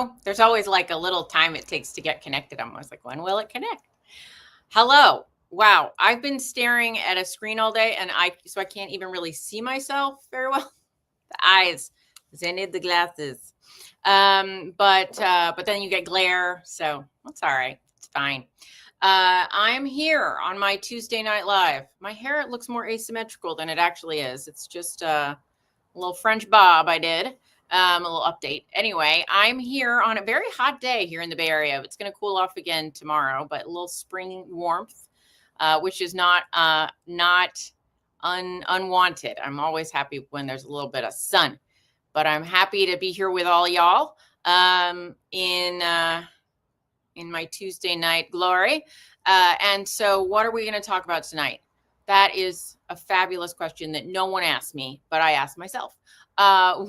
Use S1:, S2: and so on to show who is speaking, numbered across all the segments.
S1: Hello. There's always like a little time it takes to get connected. I'm always like, when will it connect? Hello. Wow. I've been staring at a screen all day and I can't even really see myself very well. The eyes. Because I need the glasses. But then you get glare. So that's all right. It's fine. I'm here on my Tuesday Night Live. My hair looks more asymmetrical than it actually is. It's just a little French bob I did. A little update. Anyway, I'm here on a very hot day here in the Bay Area. It's going to cool off again tomorrow, but a little spring warmth, which is not unwanted. I'm always happy when there's a little bit of sun, but I'm happy to be here with all y'all in my Tuesday night glory. And so what are we going to talk about tonight? That is a fabulous question that no one asked me, but I asked myself,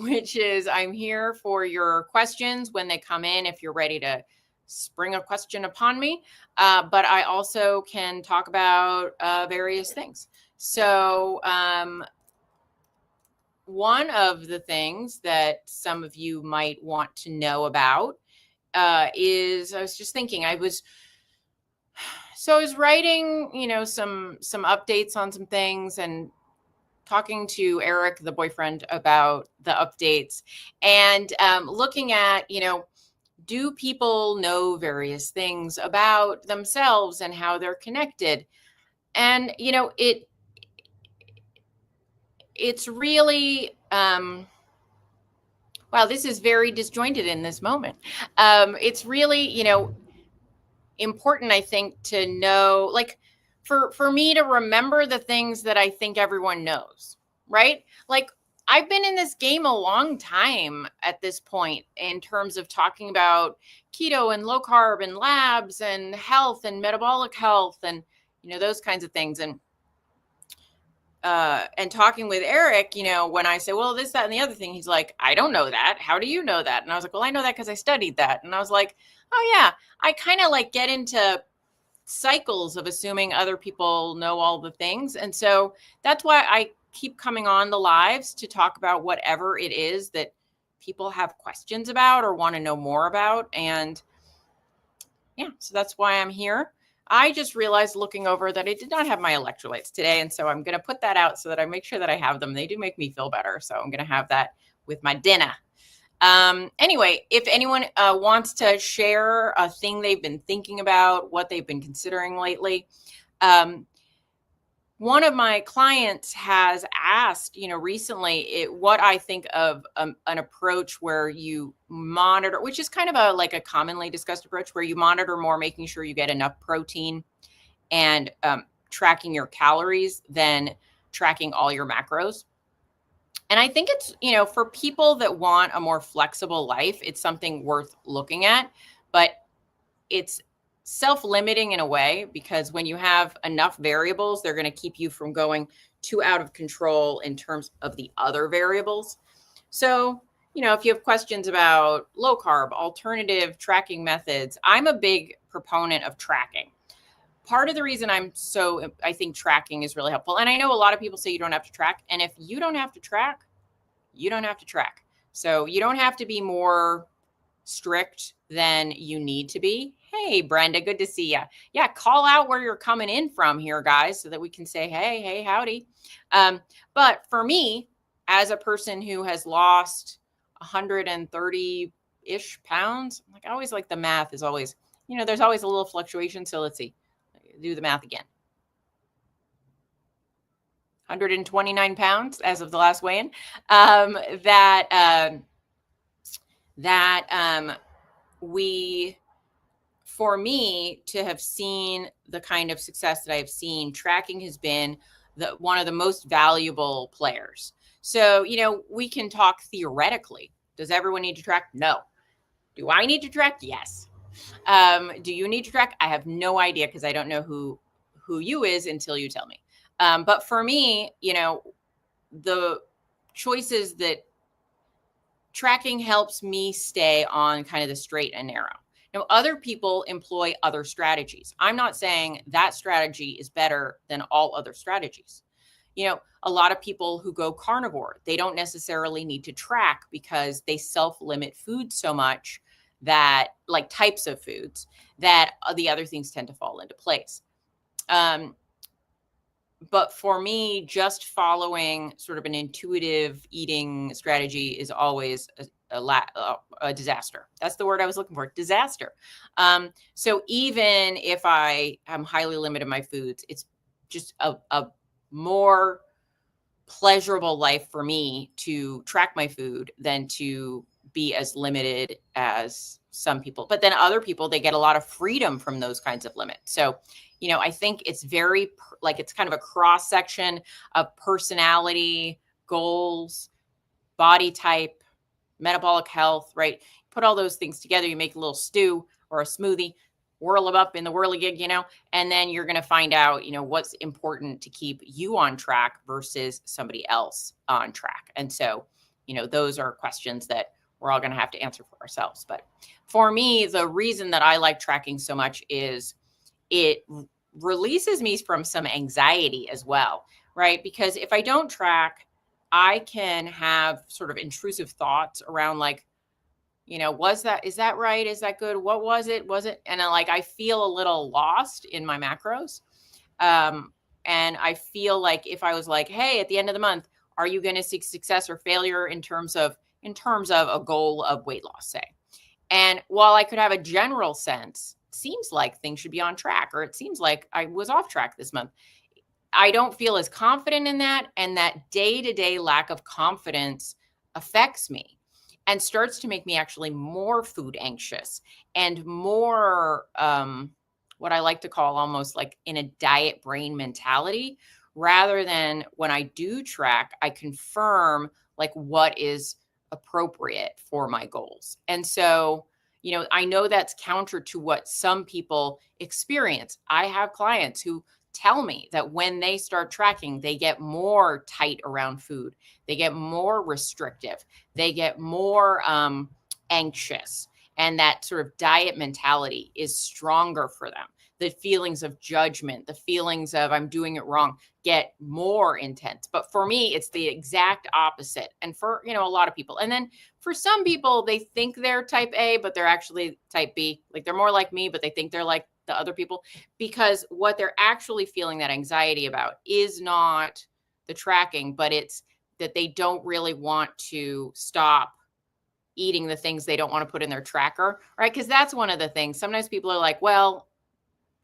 S1: which is I'm here for your questions when they come in, if you're ready to spring a question upon me. But I also can talk about various things. So one of the things that some of you might want to know about is I was just thinking I was writing, some updates on some things and talking to Eric, the boyfriend, about the updates and looking at, do people know various things about themselves and how they're connected? And, it's really, wow, this is very disjointed in this moment. It's really, important, I think, to know, like, for me to remember the things that I think everyone knows, right? Like, I've been in this game a long time at this point in terms of talking about keto and low carb and labs and health and metabolic health and, those kinds of things. And talking with Eric, when I say, well, this, that, and the other thing, he's like, I don't know that. How do you know that? And I was like, well, I know that because I studied that. And I was like, oh yeah, I kind of like get into cycles of assuming other people know all the things. And so that's why I keep coming on the lives to talk about whatever it is that people have questions about or want to know more about. And yeah, so that's why I'm here. I just realized looking over that I did not have my electrolytes today. And so I'm going to put that out so that I make sure that I have them. They do make me feel better. So I'm going to have that with my dinner. Anyway, if anyone wants to share a thing they've been thinking about, what they've been considering lately, one of my clients has asked, recently what I think of an approach where you monitor, which is kind of a commonly discussed approach where you monitor more, making sure you get enough protein and tracking your calories than tracking all your macros. And I think it's, for people that want a more flexible life, it's something worth looking at, but it's self-limiting in a way because when you have enough variables, they're going to keep you from going too out of control in terms of the other variables. So, if you have questions about low carb, alternative tracking methods, I'm a big proponent of tracking. Part of the reason I think tracking is really helpful. And I know a lot of people say you don't have to track. And if you don't have to track, you don't have to track. So you don't have to be more strict than you need to be. Hey, Brenda, good to see you. Yeah, call out where you're coming in from here, guys, so that we can say, hey, howdy. But for me, as a person who has lost 130-ish pounds, I always like the math is always, there's always a little fluctuation. So let's see, do the math again. 129 pounds as of the last weigh-in. For me to have seen the kind of success that I've seen, tracking has been one of the most valuable players. So, we can talk theoretically. Does everyone need to track? No. Do I need to track? Yes. Do you need to track? I have no idea because I don't know who you is until you tell me. But for me, the choices that tracking helps me stay on kind of the straight and narrow. Now, other people employ other strategies. I'm not saying that strategy is better than all other strategies. A lot of people who go carnivore, they don't necessarily need to track because they self-limit food so much that, like types of foods, that the other things tend to fall into place. But for me, just following sort of an intuitive eating strategy is always a disaster. That's the word I was looking for, disaster. So even if I am highly limited in my foods, it's just a more pleasurable life for me to track my food than to be as limited as some people. But then other people, they get a lot of freedom from those kinds of limits. So, I think it's very like it's kind of a cross section of personality, goals, body type, metabolic health, right? Put all those things together, you make a little stew or a smoothie, whirl them up in the whirligig, and then you're going to find out, what's important to keep you on track versus somebody else on track. And so, those are questions that we're all going to have to answer for ourselves. But for me, the reason that I like tracking so much is it releases me from some anxiety as well, right? Because if I don't track, I can have sort of intrusive thoughts around like, is that right? Is that good? What was it? And I feel a little lost in my macros. And I feel like if I was like, hey, at the end of the month, are you going to seek success or failure in terms of a goal of weight loss, say? And while I could have a general sense, seems like things should be on track, or it seems like I was off track this month, I don't feel as confident in that. And that day-to-day lack of confidence affects me and starts to make me actually more food anxious and more what I like to call almost like in a diet brain mentality, rather than when I do track, I confirm like what is appropriate for my goals. And so, I know that's counter to what some people experience. I have clients who tell me that when they start tracking, they get more tight around food. They get more restrictive. They get more anxious. And that sort of diet mentality is stronger for them. The feelings of judgment, the feelings of I'm doing it wrong get more intense. But for me, it's the exact opposite. And for, a lot of people. And then for some people, they think they're type A, but they're actually type B. Like they're more like me, but they think they're like the other people, because what they're actually feeling that anxiety about is not the tracking, but it's that they don't really want to stop eating the things they don't want to put in their tracker, right? Because that's one of the things. Sometimes people are like, well,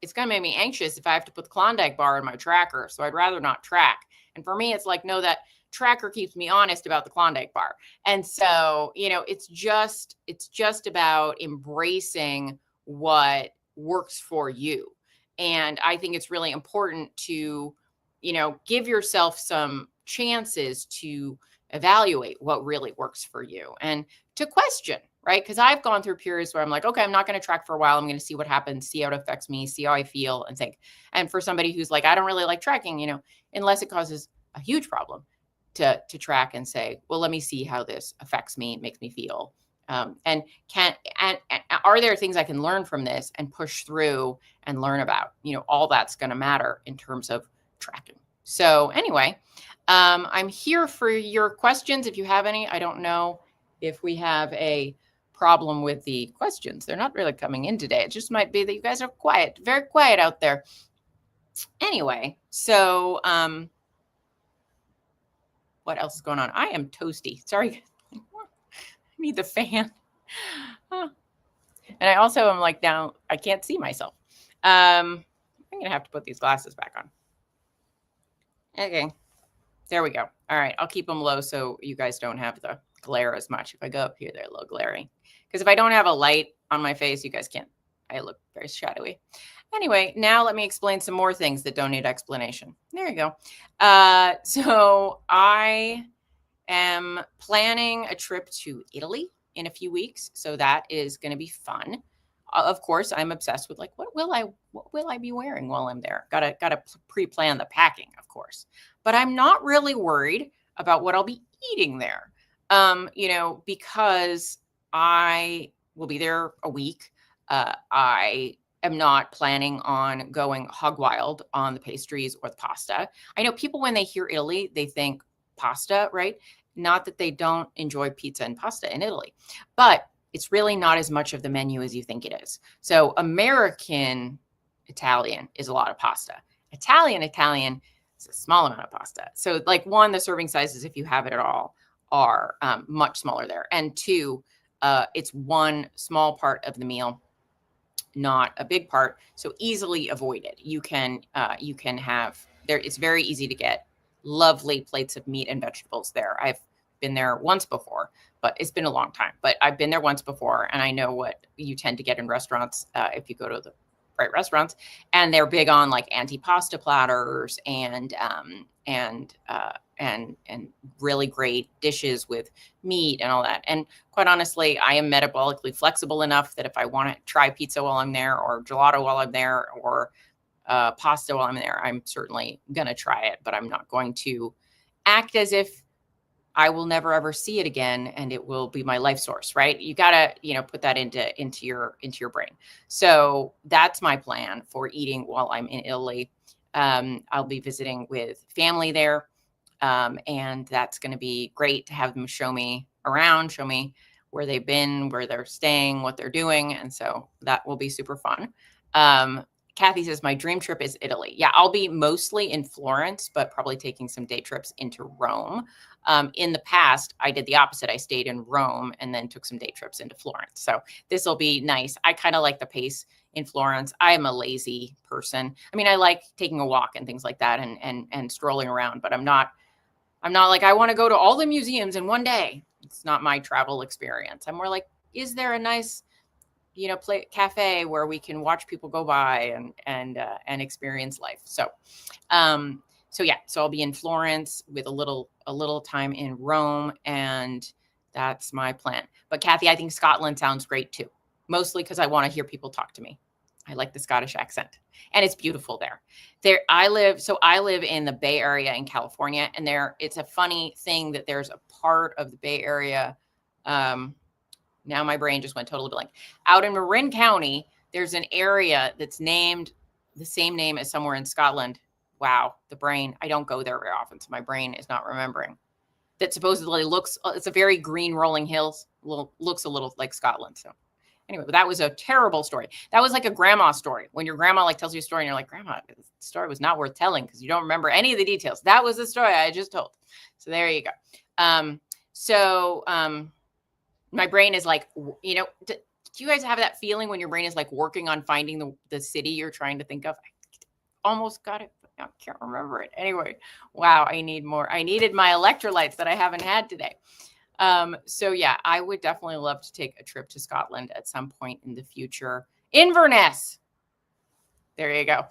S1: it's going to make me anxious if I have to put the Klondike bar in my tracker, so I'd rather not track. And for me, it's like, no, that tracker keeps me honest about the Klondike bar. And so, it's just about embracing what works for you. And I think it's really important to, give yourself some chances to evaluate what really works for you and to question, right? Because I've gone through periods where I'm like, okay, I'm not going to track for a while. I'm going to see what happens, see how it affects me, see how I feel and think. And for somebody who's like, I don't really like tracking, unless it causes a huge problem, to track and say, well, let me see how this affects me, makes me feel. And are there things I can learn from this and push through and learn about? All that's going to matter in terms of tracking. So anyway, I'm here for your questions if you have any. I don't know if we have a problem with the questions. They're not really coming in today. It just might be that you guys are quiet, very quiet out there. Anyway, so what else is going on? I am toasty. Sorry. I need the fan. And I also am like down, I can't see myself. I'm going to have to put these glasses back on. Okay. There we go. All right. I'll keep them low so you guys don't have the glare as much. If I go up here, they're a little glaring. Because if I don't have a light on my face, you guys can't. I look very shadowy. Anyway, now let me explain some more things that don't need explanation. There you go. So I am planning a trip to Italy in a few weeks. So that is going to be fun. Of course, I'm obsessed with like, what will I be wearing while I'm there? Gotta pre-plan the packing, of course. But I'm not really worried about what I'll be eating there. Because I will be there a week. I am not planning on going hog wild on the pastries or the pasta. I know people, when they hear Italy, they think pasta, right? Not that they don't enjoy pizza and pasta in Italy, but it's really not as much of the menu as you think it is. So American Italian is a lot of pasta. Italian is a small amount of pasta. So like one, the serving sizes, if you have it at all, are much smaller there. And two, it's one small part of the meal, not a big part, so easily avoided. You can have there. It's very easy to get lovely plates of meat and vegetables there. I've been there once before, but it's been a long time. But I've been there once before, and I know what you tend to get in restaurants if you go to the right restaurants, and they're big on like antipasta platters and really great dishes with meat and all that. And quite honestly, I am metabolically flexible enough that if I want to try pizza while I'm there, or gelato while I'm there, or pasta while I'm there, I'm certainly going to try it, but I'm not going to act as if I will never ever see it again and it will be my life source, right? You got to, put that into your brain. So that's my plan for eating while I'm in Italy. I'll be visiting with family there. And that's going to be great to have them show me around, show me where they've been, where they're staying, what they're doing. And so that will be super fun. Kathy says, my dream trip is Italy. Yeah, I'll be mostly in Florence, but probably taking some day trips into Rome. In the past, I did the opposite. I stayed in Rome and then took some day trips into Florence. So this will be nice. I kind of like the pace in Florence. I am a lazy person. I mean, I like taking a walk and things like that and strolling around, but I'm not like, I want to go to all the museums in one day. It's not my travel experience. I'm more like, is there a nice, cafe where we can watch people go by and experience life? So I'll be in Florence with a little time in Rome, and that's my plan. But Kathy, I think Scotland sounds great too, mostly because I want to hear people talk to me. I like the Scottish accent, and it's beautiful there. I live in the Bay Area in California, and it's a funny thing that there's a part of the Bay Area. Now my brain just went totally blank. Out in Marin County, there's an area that's named the same name as somewhere in Scotland. Wow, the brain. I don't go there very often, so my brain is not remembering. That supposedly it's a very green rolling hills, looks a little like Scotland. So anyway, but that was a terrible story. That was like a grandma story. When your grandma like tells you a story and you're like, Grandma, the story was not worth telling because you don't remember any of the details. That was the story I just told. So there you go. My brain is like, do you guys have that feeling when your brain is like working on finding the city you're trying to think of? I almost got it, but I can't remember it. Anyway, wow, I need more. I needed my electrolytes that I haven't had today. I would definitely love to take a trip to Scotland at some point in the future. Inverness. There you go.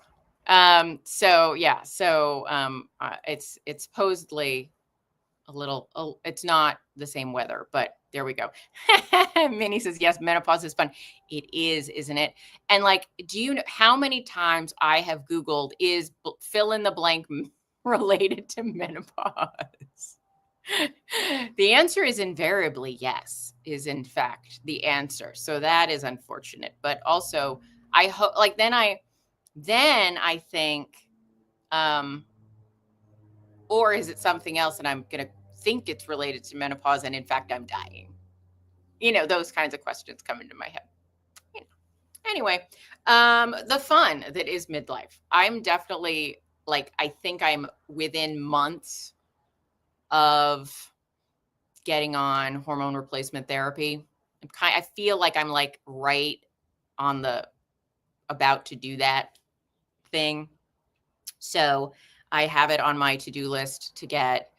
S1: It's supposedly it's not the same weather, but there we go. Minnie says, yes, menopause is fun. It is, isn't it? And like, do you know how many times I have Googled is fill in the blank related to menopause? The answer is invariably yes, is in fact the answer. So that is unfortunate, but also I hope then I think, or is it something else and I'm going to think it's related to menopause and in fact I'm dying? Those kinds of questions come into my head. Anyway, the fun that is midlife. I'm definitely I think I'm within months of getting on hormone replacement therapy. I feel like I'm like right on the about to do that thing. So I have it on my to-do list to get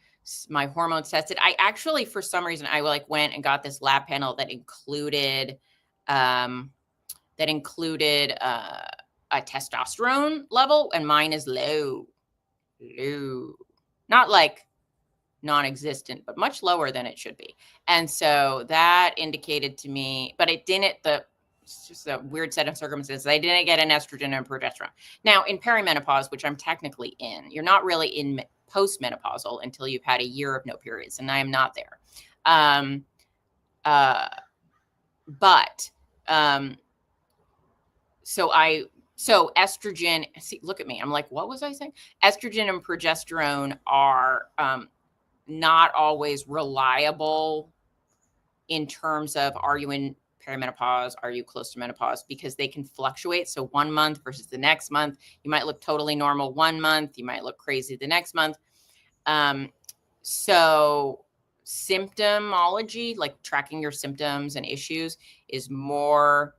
S1: my hormones tested. I actually, for some reason, I went and got this lab panel that included a testosterone level, and mine is low, not like non-existent, but much lower than it should be. And so that indicated to me, but it didn't, it's just a weird set of circumstances. I didn't get an estrogen and progesterone. Now in perimenopause, which I'm technically in, you're not really in postmenopausal until you've had a year of no periods. And I am not there. So estrogen, see, look at me. I'm like, what was I saying? Estrogen and progesterone are, not always reliable in terms of, are you in perimenopause? Are you close to menopause? Because they can fluctuate. So 1 month versus the next month, you might look totally normal 1 month, you might look crazy the next month. So symptomology, like tracking your symptoms and issues, is more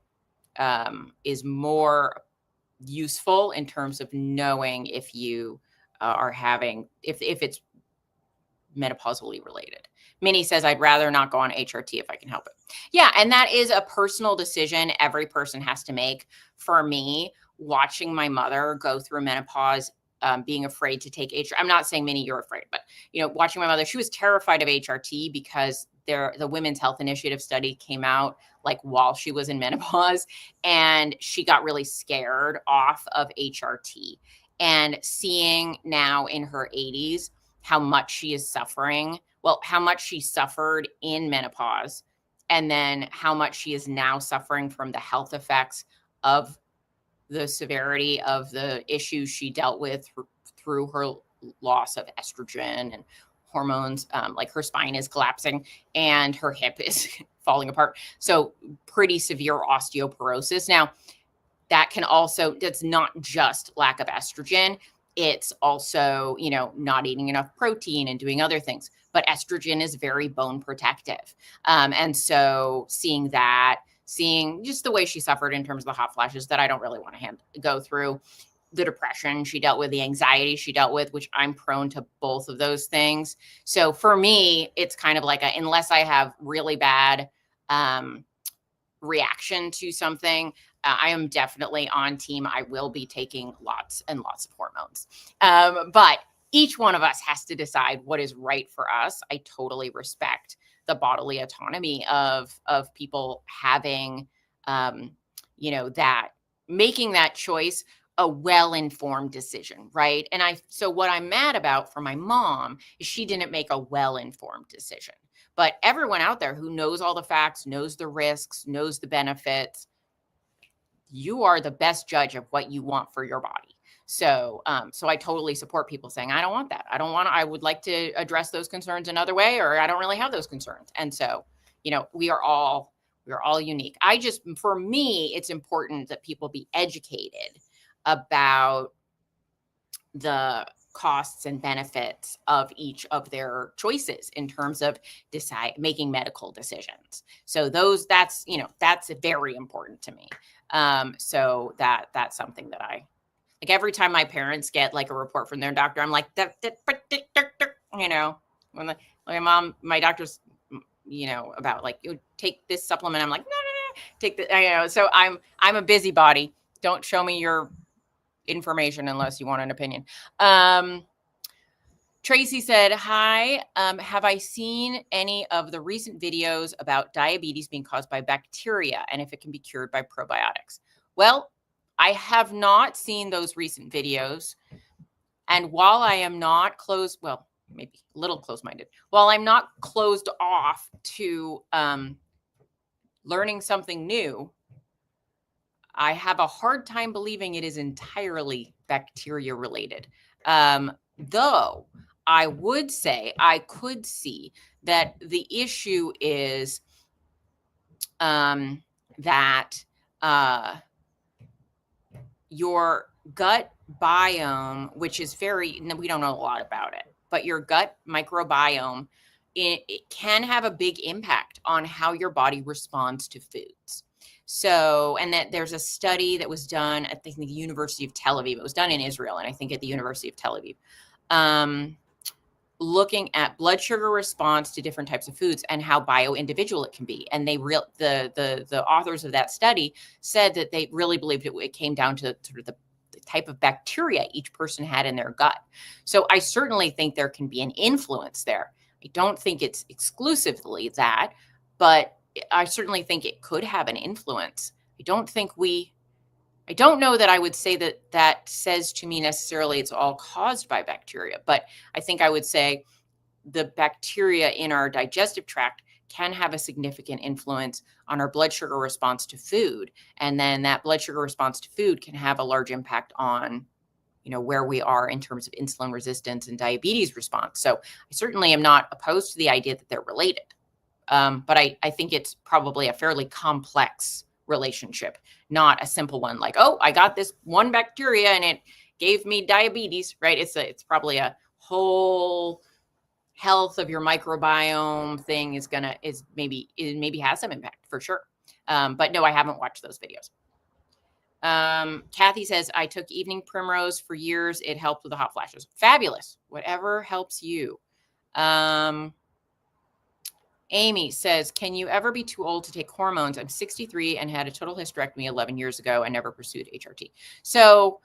S1: useful in terms of knowing if you are having, if it's menopausally related. Minnie says, I'd rather not go on HRT if I can help it. Yeah, and that is a personal decision every person has to make. For me, watching my mother go through menopause, being afraid to take HRT. I'm not saying, Minnie, you're afraid, but watching my mother, she was terrified of HRT because the Women's Health Initiative study came out like while she was in menopause, and she got really scared off of HRT. And seeing now in her 80s how much she is suffering, how much she suffered in menopause, and then how much she is now suffering from the health effects of the severity of the issues she dealt with through her loss of estrogen and hormones. Like her spine is collapsing and her hip is falling apart. So pretty severe osteoporosis. Now, that's not just lack of estrogen. It's also, not eating enough protein and doing other things. But estrogen is very bone protective. And so seeing just the way she suffered in terms of the hot flashes that I don't really want to go through, the depression she dealt with, the anxiety she dealt with, which I'm prone to both of those things. So for me, it's kind of like unless I have really bad reaction to something, I am definitely on team. I will be taking lots and lots of hormones. But each one of us has to decide what is right for us. I totally respect the bodily autonomy of people having, that making that choice a well-informed decision, right? So what I'm mad about for my mom is she didn't make a well-informed decision. But everyone out there who knows all the facts, knows the risks, knows the benefits, you are the best judge of what you want for your body. So I totally support people saying, I don't want that. I would like to address those concerns another way, or I don't really have those concerns. And so, we are all unique. For me, it's important that people be educated about the costs and benefits of each of their choices in terms of making medical decisions. So that's very important to me. So that's something that I like. Every time my parents get like a report from their doctor, I'm like, when my mom, my doctor's, about like, you take this supplement. I'm like, no, take the, so I'm a busybody. Don't show me your information unless you want an opinion. Tracy said, hi, have I seen any of the recent videos about diabetes being caused by bacteria and if it can be cured by probiotics? Well, I have not seen those recent videos. And while I am not maybe a little close-minded, while I'm not closed off to learning something new, I have a hard time believing it is entirely bacteria related. Though I would say I could see that the issue is that your gut biome, which is we don't know a lot about it, but your gut microbiome, it can have a big impact on how your body responds to foods. So, and that there's a study that was done at the University of Tel Aviv. It was done in Israel, and I think at the University of Tel Aviv, looking at blood sugar response to different types of foods and how bio-individual it can be. And the authors of that study said that they really believed it came down to sort of the type of bacteria each person had in their gut. So I certainly think there can be an influence there. I don't think it's exclusively that, but I certainly think it could have an influence. I don't know that I would say that says to me necessarily it's all caused by bacteria, but I think I would say the bacteria in our digestive tract can have a significant influence on our blood sugar response to food. And then that blood sugar response to food can have a large impact on, where we are in terms of insulin resistance and diabetes response. So I certainly am not opposed to the idea that they're related. But I think it's probably a fairly complex relationship, not a simple one like, oh, I got this one bacteria and it gave me diabetes, right? It's probably a whole health of your microbiome thing is maybe has some impact for sure. But no, I haven't watched those videos. Kathy says, I took evening primrose for years. It helped with the hot flashes. Fabulous. Whatever helps you. Amy says, can you ever be too old to take hormones? I'm 63 and had a total hysterectomy 11 years ago and never pursued HRT. So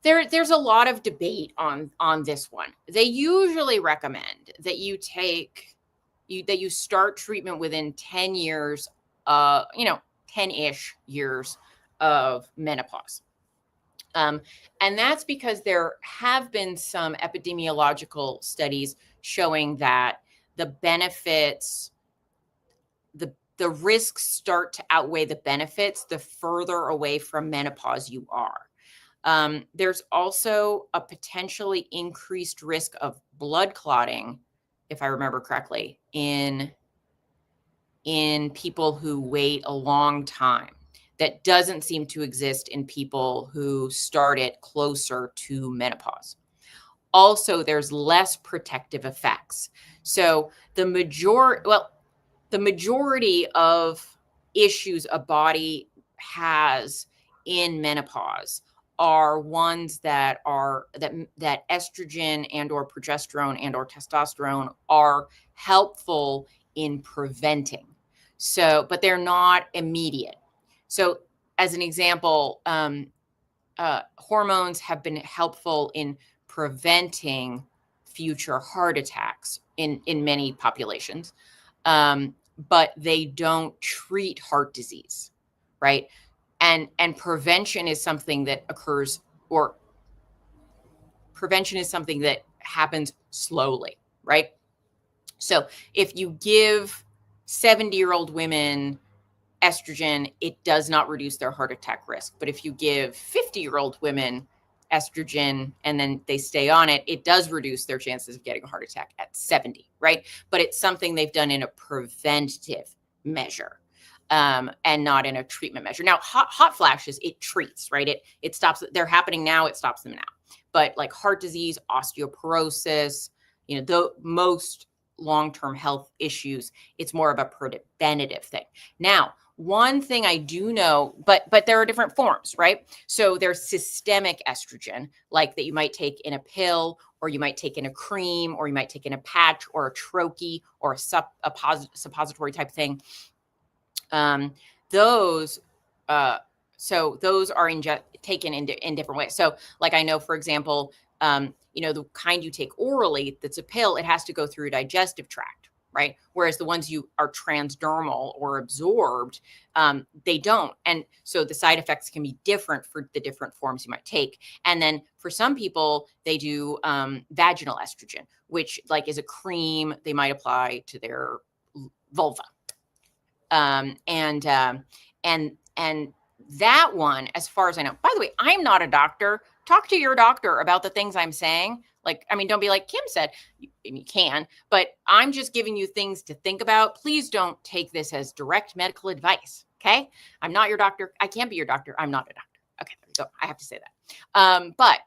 S1: there's a lot of debate on this one. They usually recommend that you start treatment within 10 years, 10-ish years of menopause. And that's because there have been some epidemiological studies showing that the benefits, the risks start to outweigh the benefits the further away from menopause you are. There's also a potentially increased risk of blood clotting, if I remember correctly, in people who wait a long time. That doesn't seem to exist in people who start it closer to menopause. Also, there's less protective effects. So the majority of issues a body has in menopause are ones that estrogen and or progesterone and or testosterone are helpful in preventing. So, but they're not immediate. So as an example, hormones have been helpful in preventing future heart attacks in many populations. But they don't treat heart disease, right? And prevention is something that occurs, or prevention is something that happens slowly, right? So if you give 70-year-old women estrogen, it does not reduce their heart attack risk. But if you give 50-year-old women estrogen and then they stay on it, it does reduce their chances of getting a heart attack at 70, right? But it's something they've done in a preventative measure, and not in a treatment measure. Now, hot flashes, it treats, right? It stops. They're happening now. It stops them now. But like heart disease, osteoporosis, the most long-term health issues, it's more of a preventative thing. Now, one thing I do know, but there are different forms, right? So there's systemic estrogen, like that you might take in a pill, or you might take in a cream, or you might take in a patch, or a troche, or a suppository type thing. Those are taken in different ways. So, like I know, for example, the kind you take orally, that's a pill, it has to go through a digestive tract, right? Whereas the ones you are transdermal or absorbed, they don't. And so the side effects can be different for the different forms you might take. And then for some people, they do vaginal estrogen, which like is a cream they might apply to their vulva. And that one, as far as I know, by the way, I'm not a doctor. Talk to your doctor about the things I'm saying. Like, I mean, don't be like Kim said, you can, but I'm just giving you things to think about. Please don't take this as direct medical advice. Okay. I'm not your doctor. I can't be your doctor. I'm not a doctor. Okay. There you go. I have to say that. But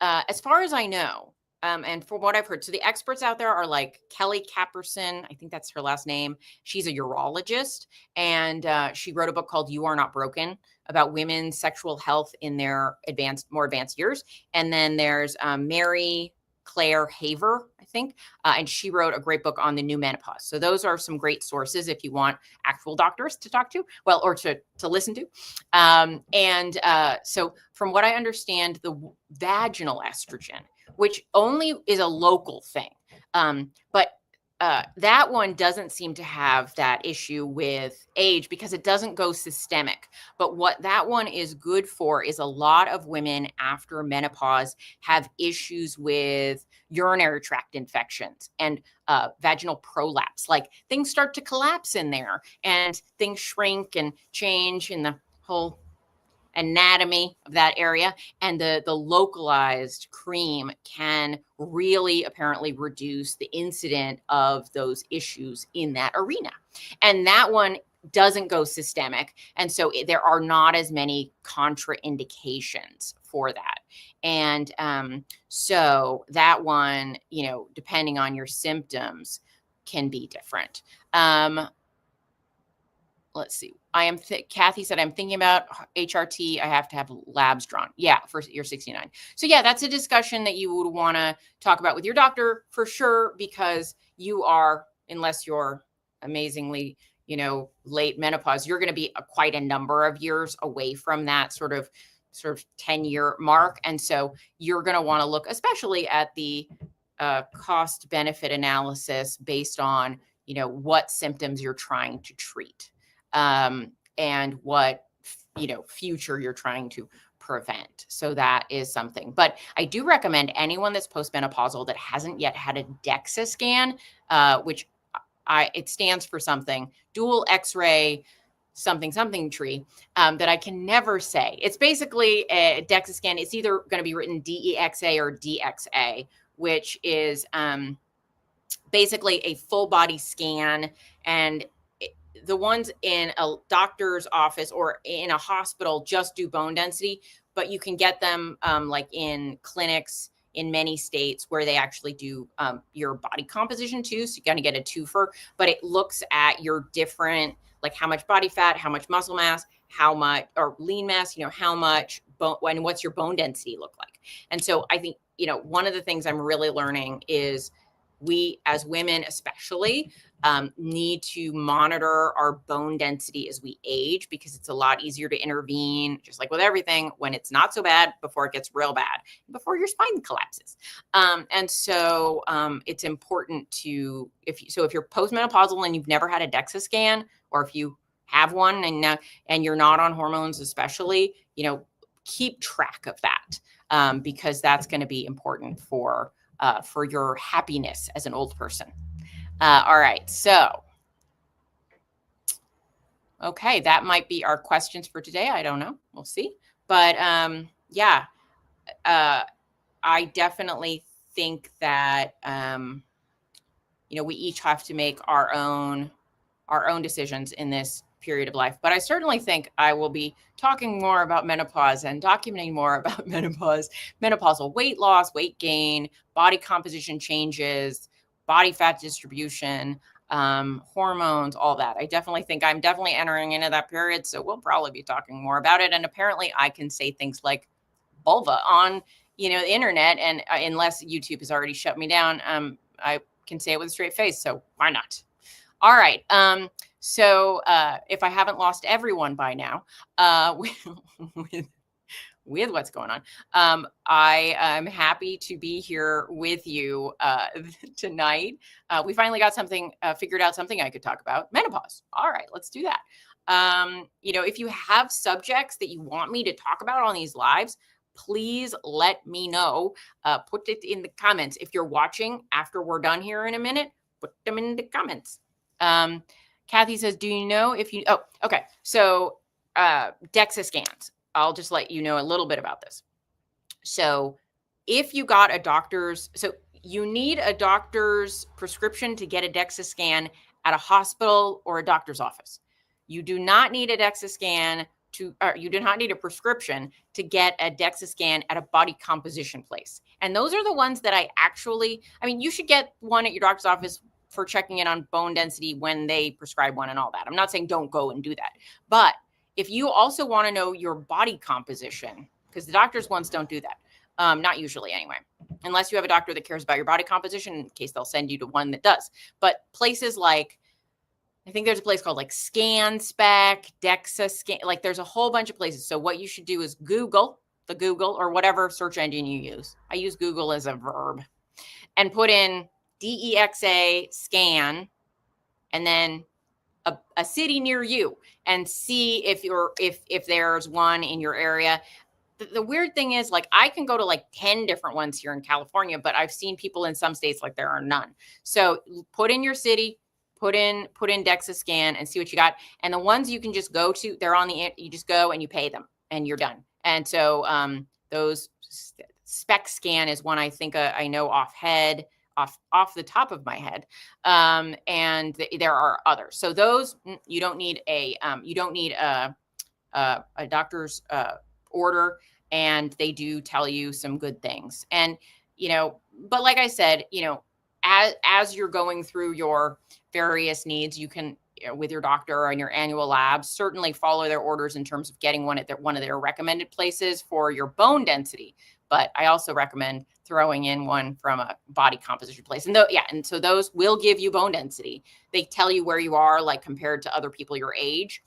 S1: as far as I know, and from what I've heard, so the experts out there are like Kelly Kapperson. I think that's her last name. She's a urologist, and she wrote a book called You Are Not Broken about women's sexual health in their more advanced years. And then there's Mary Claire Haver, I think, and she wrote a great book on the new menopause. So those are some great sources if you want actual doctors to talk to, well, or to listen to. So from what I understand, the vaginal estrogen, which only is a local thing, but that one doesn't seem to have that issue with age because it doesn't go systemic. But what that one is good for is a lot of women after menopause have issues with urinary tract infections and vaginal prolapse. Like things start to collapse in there and things shrink and change in the whole anatomy of that area, and the localized cream can really apparently reduce the incident of those issues in that arena. And that one doesn't go systemic, and so there are not as many contraindications for that. And so that one, depending on your symptoms, can be different. Let's see. Kathy said, I'm thinking about HRT. I have to have labs drawn. Yeah, for you're 69. So yeah, that's a discussion that you would want to talk about with your doctor for sure, because you are, unless you're amazingly, late menopause, you're going to be quite a number of years away from that sort of 10-year mark. And so you're going to want to look especially at the cost benefit analysis based on, what symptoms you're trying to treat. And what, future you're trying to prevent. So that is something. But I do recommend anyone that's postmenopausal that hasn't yet had a DEXA scan, which it stands for something, dual X-ray something tree, that I can never say. It's basically a DEXA scan. It's either going to be written DEXA or DXA, which is basically a full body scan. And the ones in a doctor's office or in a hospital just do bone density, but you can get them like in clinics in many states where they actually do your body composition too. So you're going to get a twofer, but it looks at your different, like how much body fat, how much muscle mass, how much, or lean mass, how much bone, and what's your bone density look like. And so I think, one of the things I'm really learning is we as women especially need to monitor our bone density as we age, because it's a lot easier to intervene, just like with everything, when it's not so bad before it gets real bad, before your spine collapses. And so it's important to, if you're postmenopausal and you've never had a DEXA scan, or if you have one and you're not on hormones especially, keep track of that, because that's going to be important for your happiness as an old person. All right. So, okay, that might be our questions for today. I don't know. We'll see. But yeah, I definitely think that, we each have to make our own decisions in this period of life. But I certainly think I will be talking more about menopause and documenting more about menopause, menopausal weight loss, weight gain, body composition changes, body fat distribution, hormones, all that. I definitely think I'm definitely entering into that period. So we'll probably be talking more about it. And apparently I can say things like vulva on, the internet. And unless YouTube has already shut me down, I can say it with a straight face. So why not? All right. So if I haven't lost everyone by now, with what's going on, I am happy to be here with you tonight. We finally got something figured out, something I could talk about: menopause. All right, let's do that. If you have subjects that you want me to talk about on these lives, please let me know. Put it in the comments. If you're watching after we're done here in a minute, put them in the comments. Kathy says, do you know if you, oh, okay. So, DEXA scans, I'll just let you know a little bit about this. So if you got you need a doctor's prescription to get a DEXA scan at a hospital or a doctor's office. You do not need a DEXA scan you do not need a prescription to get a DEXA scan at a body composition place. And those are the ones that you should get one at your doctor's office for checking in on bone density when they prescribe one and all that. I'm not saying don't go and do that. But if you also want to know your body composition, because the doctor's ones don't do that, not usually anyway, unless you have a doctor that cares about your body composition, in case they'll send you to one that does. But places like, I think there's a place called like ScanSpec, DEXA Scan, like there's a whole bunch of places. So what you should do is Google or whatever search engine you use. I use Google as a verb, and put in DEXA scan and then a city near you, and see if there's one in your area. The weird thing is, like, I can go to like 10 different ones here in California, but I've seen people in some states like there are none. So put in your city, put in DEXA scan and see what you got. And the ones you can just go to, you just go and you pay them. and you're done. And so those spec scan is one I think I know off the top of my head. And there are others. So those you don't need a doctor's order, and they do tell you some good things. And but like I said, as you're going through your various needs, you can, with your doctor and your annual labs, certainly follow their orders in terms of getting one at one of their recommended places for your bone density. But I also recommend throwing in one from a body composition place. And so those will give you bone density. They tell you where you are, like compared to other people your age.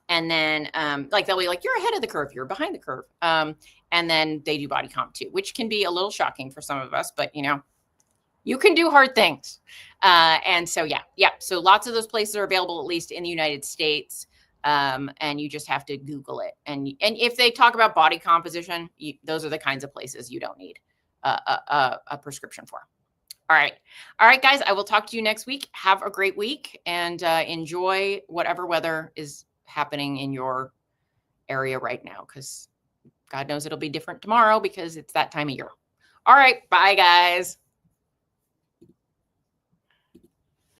S1: And then like they'll be like, you're ahead of the curve, you're behind the curve. And then they do body comp too, which can be a little shocking for some of us, but you can do hard things. And so, yeah. So lots of those places are available, at least in the United States. And you just have to Google it. And if they talk about body composition, those are the kinds of places you don't need a prescription for. All right, guys, I will talk to you next week. Have a great week and enjoy whatever weather is happening in your area right now, because God knows it'll be different tomorrow because it's that time of year. All right, bye, guys.